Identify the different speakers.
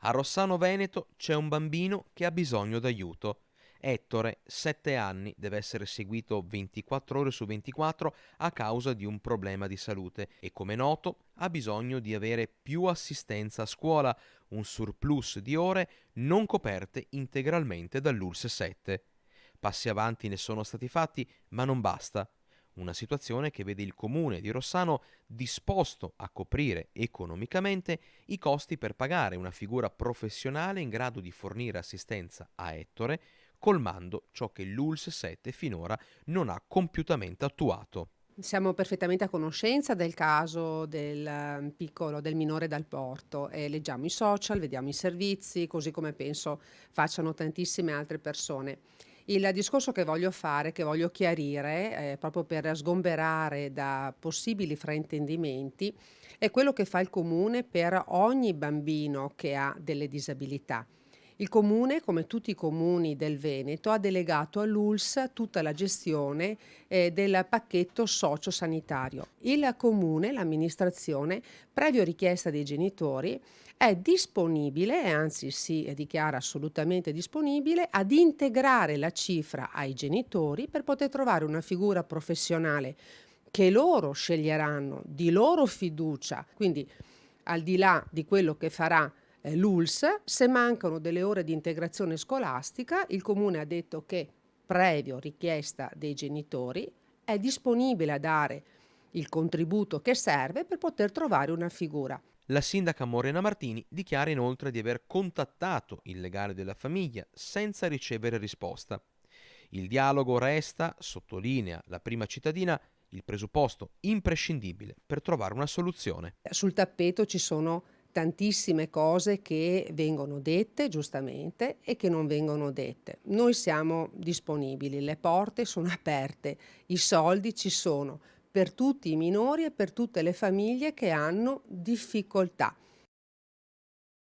Speaker 1: A Rossano Veneto c'è un bambino che ha bisogno d'aiuto. Ettore, 7 anni, deve essere seguito 24 ore su 24 a causa di un problema di salute e, come noto, ha bisogno di avere più assistenza a scuola, un surplus di ore non coperte integralmente dall'ULSS 7. Passi avanti ne sono stati fatti, ma non basta. Una situazione che vede il comune di Rossano disposto a coprire economicamente i costi per pagare una figura professionale in grado di fornire assistenza a Ettore, colmando ciò che l'ULSS 7 finora non ha compiutamente attuato.
Speaker 2: Siamo perfettamente a conoscenza del caso del del minore dal porto e leggiamo i social, vediamo i servizi, così come penso facciano tantissime altre persone. Il discorso che voglio fare, che voglio chiarire, proprio per sgomberare da possibili fraintendimenti, è quello che fa il comune per ogni bambino che ha delle disabilità. Il comune, come tutti i comuni del Veneto, ha delegato all'ULSS tutta la gestione del pacchetto sociosanitario. Il comune, l'amministrazione, previo richiesta dei genitori, è disponibile, e anzi si dichiara assolutamente disponibile, ad integrare la cifra ai genitori per poter trovare una figura professionale che loro sceglieranno, di loro fiducia, quindi al di là di quello che farà l'ULSS, se mancano delle ore di integrazione scolastica, il comune ha detto che, previo richiesta dei genitori, è disponibile a dare il contributo che serve per poter trovare una figura.
Speaker 1: La sindaca Morena Martini dichiara inoltre di aver contattato il legale della famiglia senza ricevere risposta. Il dialogo resta, sottolinea la prima cittadina, il presupposto imprescindibile per trovare una soluzione.
Speaker 2: Sul tappeto ci sono tantissime cose che vengono dette, giustamente, e che non vengono dette. Noi siamo disponibili, le porte sono aperte, i soldi ci sono per tutti i minori e per tutte le famiglie che hanno difficoltà.